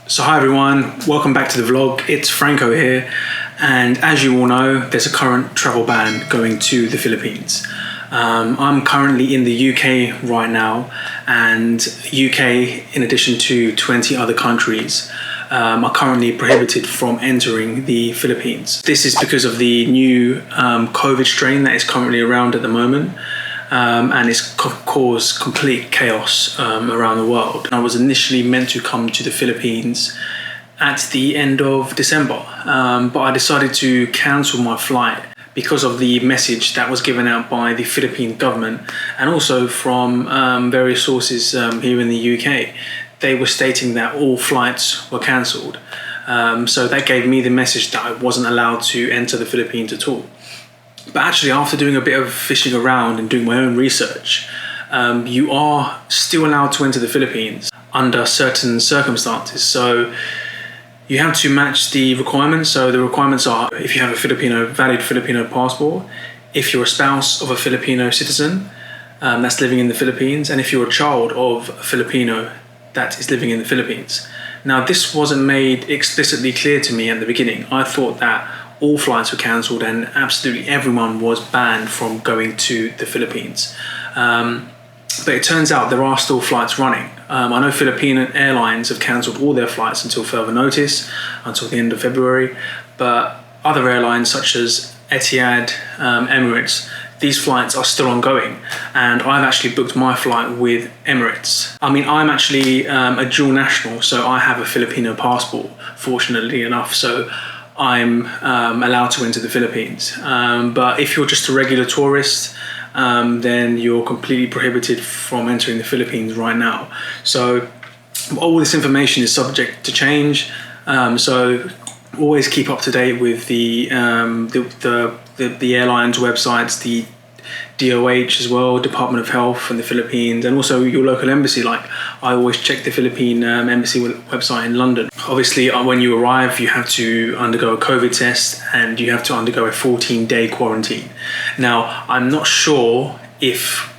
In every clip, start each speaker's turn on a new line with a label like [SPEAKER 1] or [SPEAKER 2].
[SPEAKER 1] So hi everyone, welcome back to the vlog. It's Franco here, and as you all know, there's a current travel ban going to the Philippines. I'm currently in the UK right now, and UK, in addition to 20 other countries, are currently prohibited from entering the Philippines. This is because of the new COVID strain that is currently around at the moment. And it's caused complete chaos around the world. I was initially meant to come to the Philippines at the end of December, but I decided to cancel my flight because of the message that was given out by the Philippine government and also from various sources here in the UK. They were stating that all flights were cancelled. So that gave me the message that I wasn't allowed to enter the Philippines at all. But actually, after doing a bit of fishing around and doing my own research, you are still allowed to enter the Philippines under certain circumstances. So you have to match the requirements. So the requirements are if you have a valid Filipino passport, if you're a spouse of a Filipino citizen that's living in the Philippines, and if you're a child of a Filipino that is living in the Philippines. Now, this wasn't made explicitly clear to me at the beginning. I thought that all flights were cancelled and absolutely everyone was banned from going to the Philippines. But it turns out there are still flights running. I know Philippine Airlines have cancelled all their flights until further notice, until the end of February. But other airlines such as Etihad, Emirates, these flights are still ongoing. And I've actually booked my flight with Emirates. I mean, I'm actually a dual national, so I have a Filipino passport, fortunately enough. So I'm allowed to enter the Philippines. But if you're just a regular tourist, then you're completely prohibited from entering the Philippines right now. So all this information is subject to change. So always keep up to date with the airlines websites, the DOH as well, Department of Health in the Philippines, and also your local embassy. Like, I always check the Philippine embassy website in London. Obviously, when you arrive, you have to undergo a COVID test and you have to undergo a 14-day quarantine. Now, I'm not sure if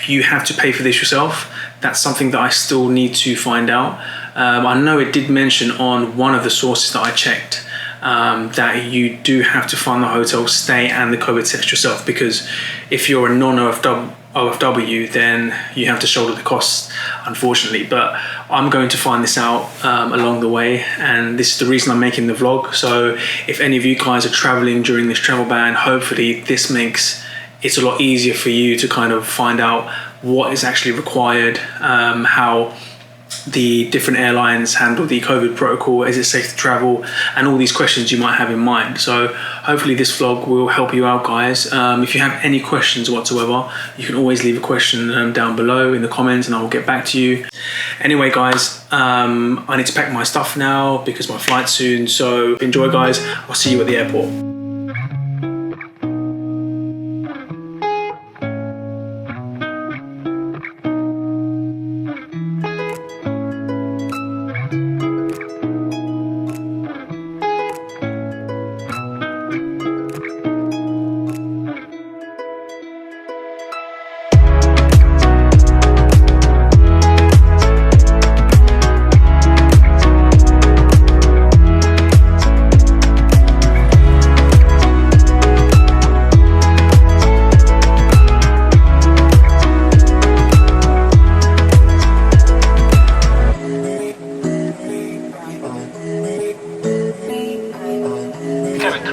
[SPEAKER 1] you have to pay for this yourself. That's something that I still need to find out. I know it did mention on one of the sources that I checked that you do have to fund the hotel stay and the COVID test yourself, because if you're a non-OFW, then you have to shoulder the costs, unfortunately. But I'm going to find this out along the way, and this is the reason I'm making the vlog. So if any of you guys are traveling during this travel ban, hopefully this makes it a lot easier for you to kind of find out what is actually required, how the different airlines handle the COVID protocol, is it safe to travel, and all these questions you might have in mind. So hopefully this vlog will help you out, guys. If you have any questions whatsoever, you can always leave a question down below in the comments and I will get back to you. Anyway, guys, I need to pack my stuff now because my flight's soon. So enjoy, guys. I'll see you at the airport.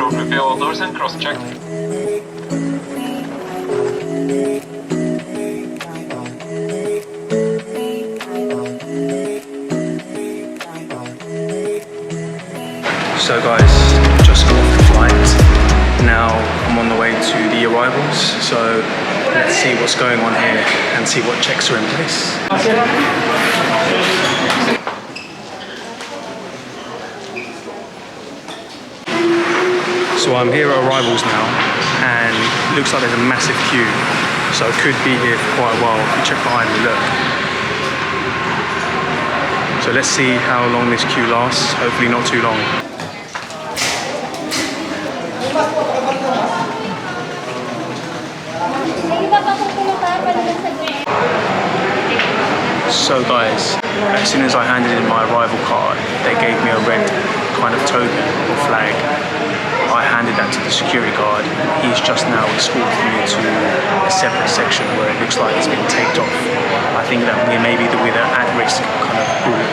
[SPEAKER 2] Reveal doors and cross-check.
[SPEAKER 1] So guys, just got off the flight. Now I'm on the way to the arrivals. So let's see what's going on here and see what checks are in place. So I'm here at arrivals now, and it looks like there's a massive queue. So I could be here for quite a while. If you check behind me, look. So let's see how long this queue lasts. Hopefully not too long. So guys, as soon as I handed in my arrival card, they gave me a red kind of token or flag. I handed that to the security guard. He's just now escorted me to a separate section where it looks like it's been taped off. I think that we may be with an at-risk kind of group.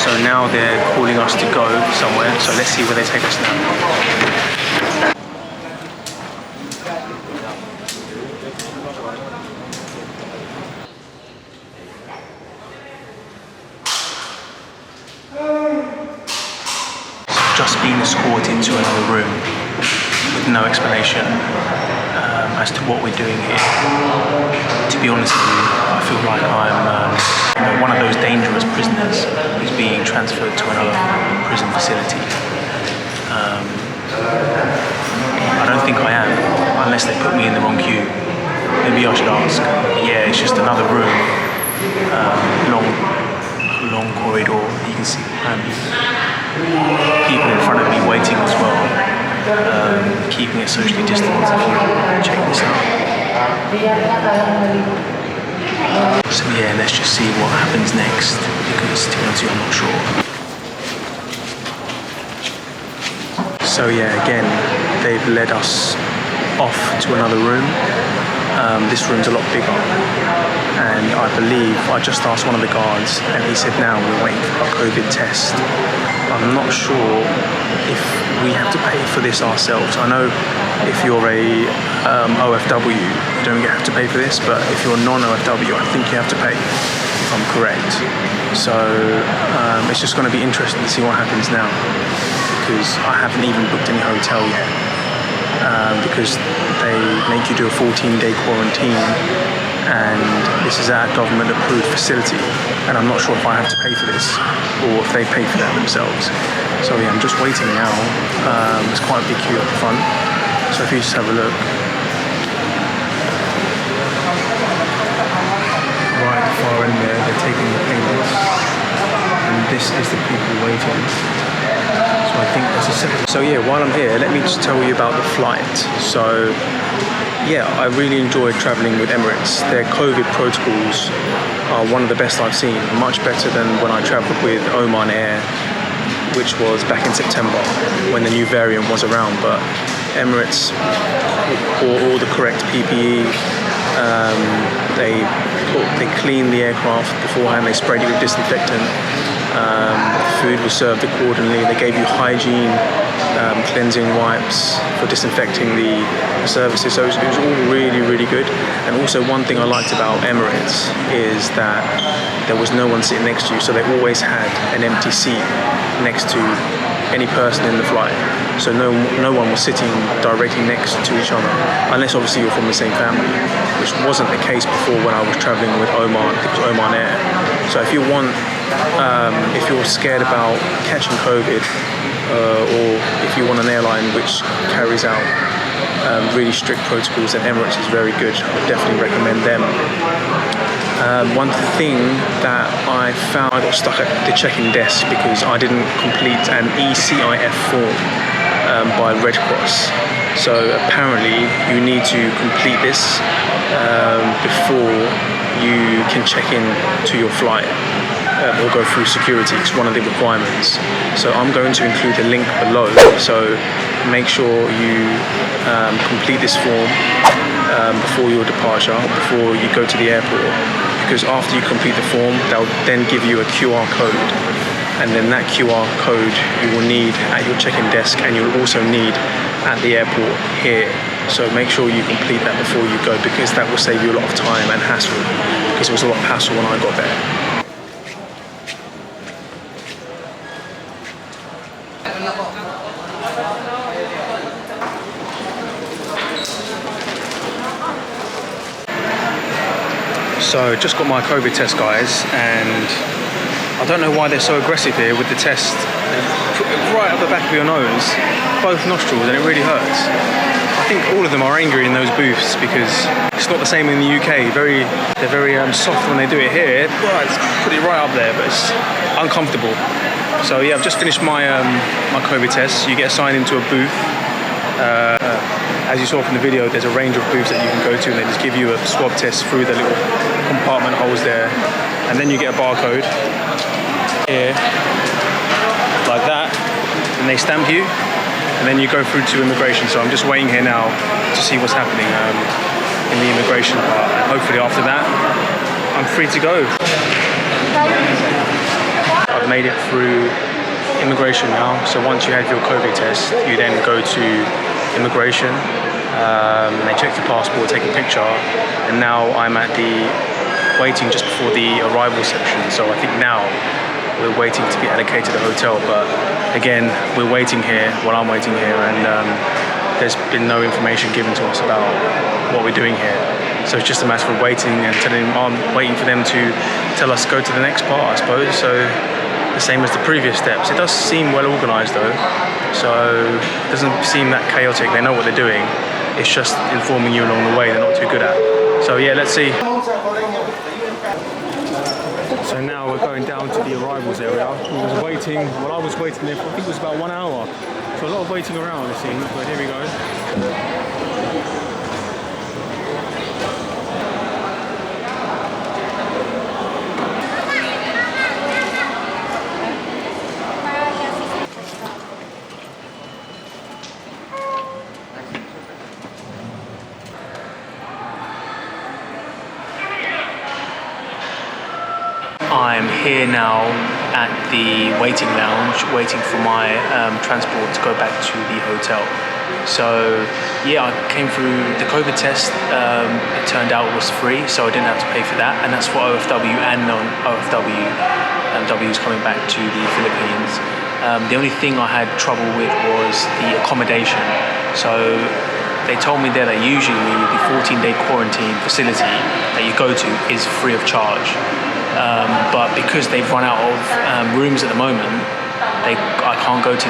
[SPEAKER 1] So now they're calling us to go somewhere, so let's see where they take us now. Just being escorted to another room with no explanation as to what we're doing here. To be honest with you, I feel like I'm one of those dangerous prisoners who's being transferred to another prison facility. I don't think I am, unless they put me in the wrong queue. Maybe I should ask. Yeah, it's just another room, long corridor. You can see people in front of me waiting as well, keeping it socially distanced. If you check this out. So yeah, let's just see what happens next, because to be honest with you, I'm not sure. So yeah, again, they've led us off to another room. This room's a lot bigger, and I believe I just asked one of the guards, and he said now we're waiting for a COVID test. I'm not sure if we have to pay for this ourselves. I know if you're a OFW, you don't have to pay for this, but if you're non-OFW, I think you have to pay, if I'm correct. So it's just going to be interesting to see what happens now, because I haven't even booked any hotel yet, because they make you do a 14-day quarantine, and this is at a government-approved facility, and I'm not sure if I have to pay for this or if they pay for that themselves. So yeah, I'm just waiting now. There's quite a big queue at the front, so if you just have a look. Right at the far end there, they're taking the payments, and this is the people waiting. So I think there's a second. So yeah, while I'm here, let me just tell you about the flight. So yeah, I really enjoyed traveling with Emirates. Their COVID protocols are one of the best I've seen, much better than when I traveled with Oman Air, which was back in September when the new variant was around. But Emirates wore all the correct PPE. They cleaned the aircraft beforehand. They sprayed it with disinfectant. Food was served accordingly. They gave you hygiene, cleansing wipes for disinfecting the services. So it was all really, really good. And also one thing I liked about Emirates is that there was no one sitting next to you. So they always had an empty seat next to any person in the flight. So no one was sitting directly next to each other, unless obviously you're from the same family, which wasn't the case before when I was traveling with Oman. I think it was Oman Air. So if you want, if you're scared about catching COVID, or if you want an airline which carries out really strict protocols, then Emirates is very good. I would definitely recommend them. One thing that I found, I got stuck at the check-in desk because I didn't complete an e-cif form by Red Cross. So apparently you need to complete this before you can check in to your flight or go through security. It's one of the requirements. So I'm going to include the link below. So make sure you complete this form before your departure, before you go to the airport, because after you complete the form, they'll then give you a QR code, and then that QR code you will need at your check-in desk, and you'll also need at the airport here. So make sure you complete that before you go, because that will save you a lot of time and hassle, because it was a lot of hassle when I got there. So just got my COVID test, guys, and I don't know why they're so aggressive here with the test. Right up the back of your nose, both nostrils, and it really hurts. I think all of them are angry in those booths because it's not the same in the UK. They're very soft when they do it here. Well, it's pretty right up there, but it's uncomfortable. So yeah, I've just finished my my COVID test. You get assigned into a booth. As you saw from the video, there's a range of booths that you can go to, and they just give you a swab test through the little compartment holes there, and then you get a barcode here, like that, and they stamp you, and then you go through to immigration. So I'm just waiting here now to see what's happening in the immigration part, and hopefully after that, I'm free to go. I've made it through immigration now. So once you have your COVID test, you then go to immigration. They check your passport, take a picture, and now I'm at the waiting just before the arrival section. So I think now we're waiting to be allocated a hotel, but again, we're waiting here while I'm waiting here, and there's been no information given to us about what we're doing here. So it's just a matter of waiting and I'm waiting for them to tell us to go to the next part, I suppose. So the same as the previous steps. It does seem well organised though, so it doesn't seem that chaotic. They know what they're doing. It's just informing you along the way they're not too good at. So yeah, let's see. So now we're going down to the arrivals area. We was waiting, well I was waiting there for, I think it was about 1 hour. So a lot of waiting around it seems, but here we go. I'm here now at the waiting lounge, waiting for my transport to go back to the hotel. So yeah, I came through the COVID test. It turned out it was free, so I didn't have to pay for that, and that's for OFW and non-OFW W's coming back to the Philippines. The only thing I had trouble with was the accommodation. So they told me there that usually the 14-day quarantine facility that you go to is free of charge. But because they've run out of rooms at the moment, I can't go to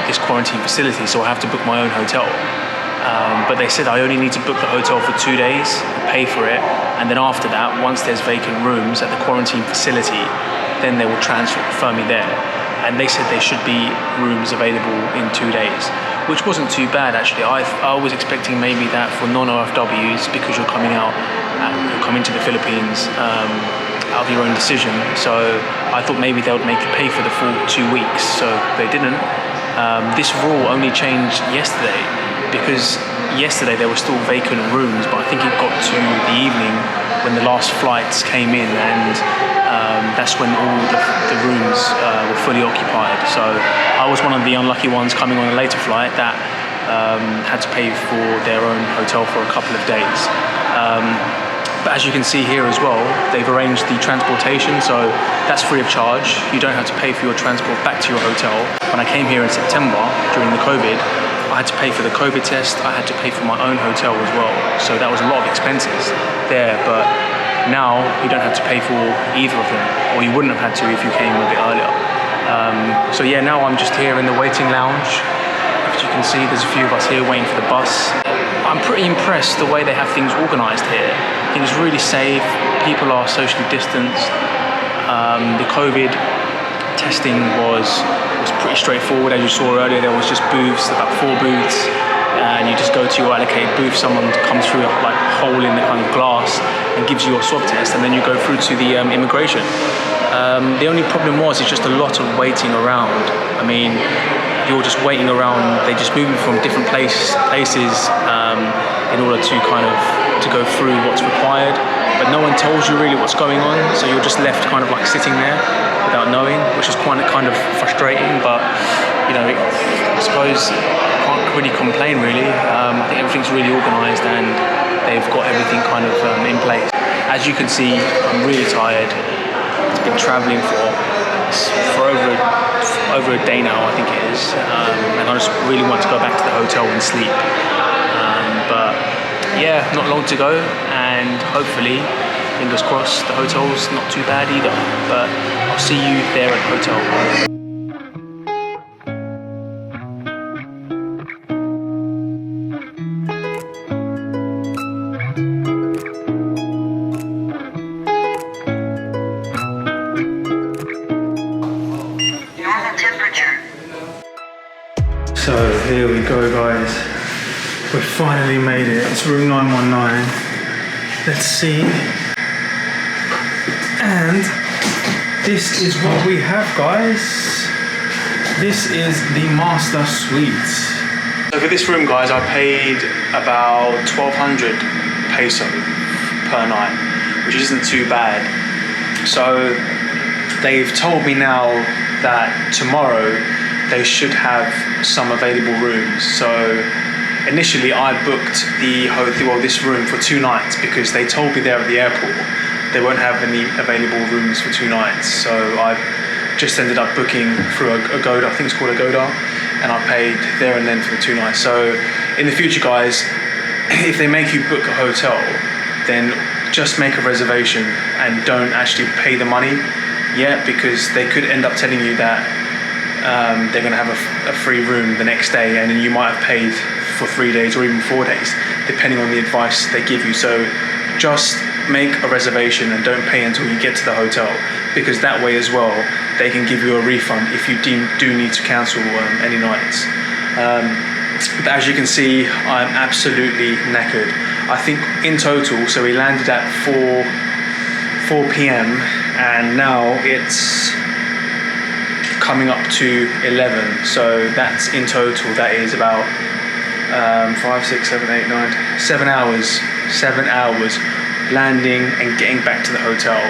[SPEAKER 1] this quarantine facility, so I have to book my own hotel. But they said I only need to book the hotel for 2 days, pay for it, and then after that, once there's vacant rooms at the quarantine facility, then they will transfer me there. And they said there should be rooms available in 2 days, which wasn't too bad actually. I was expecting maybe that for non-OFWs, because you're coming to the Philippines out of your own decision. So I thought maybe they would make you pay for the full 2 weeks. So they didn't. This rule only changed yesterday, because yesterday there were still vacant rooms, but I think it got to the evening when the last flights came in, and that's when all the rooms were fully occupied. So I was one of the unlucky ones coming on a later flight that had to pay for their own hotel for a couple of days. But as you can see here as well, they've arranged the transportation, so that's free of charge. You don't have to pay for your transport back to your hotel. When I came here in September during the COVID, I had to pay for the COVID test, I had to pay for my own hotel as well. So that was a lot of expenses there, but now you don't have to pay for either of them, or you wouldn't have had to if you came a bit earlier. So yeah, now I'm just here in the waiting lounge. As you can see, there's a few of us here waiting for the bus. I'm pretty impressed the way they have things organised here. I think it's really safe, people are socially distanced. The COVID testing was pretty straightforward. As you saw earlier, there was just booths, about 4 booths, and you just go to your allocated booth, someone comes through like a hole in the kind of glass and gives you a swab test, and then you go through to the immigration. The only problem was it's just a lot of waiting around. I mean, you're just waiting around, they just move you from different places in order to kind of to go through what's required, but no one tells you really what's going on, so you're just left kind of like sitting there without knowing, which is quite kind of frustrating. But you know, I suppose I can't really complain really. I think everything's really organised and they've got everything kind of in place. As you can see, I'm really tired. It's been travelling for over a day now, I think it is, and I just really want to go back to the hotel and sleep. But yeah, not long to go, and hopefully, fingers crossed, the hotel's not too bad either. But I'll see you there at the hotel. We finally made it. It's room 919. Let's see. And this is what we have, guys. This is the master suite. So for this room, guys, I paid about 1,200 peso per night, which isn't too bad. So they've told me now that tomorrow they should have some available rooms. So initially I booked this room for 2 nights because they told me there at the airport they won't have any available rooms for 2 nights. So I just ended up booking through Agoda, I think it's called Agoda, and I paid there and then for the 2 nights. So in the future, guys, if they make you book a hotel, then just make a reservation and don't actually pay the money yet, because they could end up telling you that they're going to have a free room the next day, and then you might have paid for 3 days or even 4 days, depending on the advice they give you. So just make a reservation and don't pay until you get to the hotel, because that way as well they can give you a refund if you do need to cancel any nights. But as you can see, I'm absolutely knackered. I think in total, so we landed at 4 p.m. and now it's coming up to 11. So that's in total, that is about 5, 6, 7, 8, 9, 7 hours. 7 hours landing and getting back to the hotel.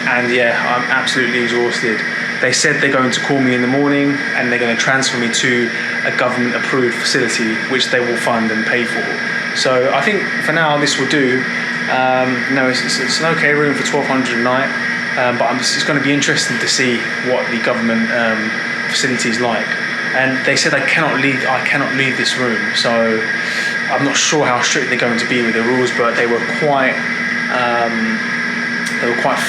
[SPEAKER 1] And yeah, I'm absolutely exhausted. They said they're going to call me in the morning and they're going to transfer me to a government approved facility which they will fund and pay for. So I think for now this will do. It's an okay room for 1,200 a night, but it's going to be interesting to see what the government facility is like. And they said I cannot leave this room, so I'm not sure how strict they're going to be with the rules, but they were quite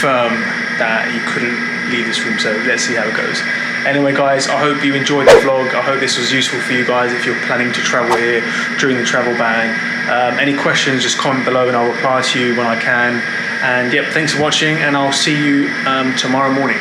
[SPEAKER 1] firm that you couldn't leave this room, so let's see how it goes. Anyway, guys, I hope you enjoyed the vlog. I hope this was useful for you guys if you're planning to travel here during the travel ban. Any questions, just comment below and I'll reply to you when I can. And yep, thanks for watching, and I'll see you tomorrow morning.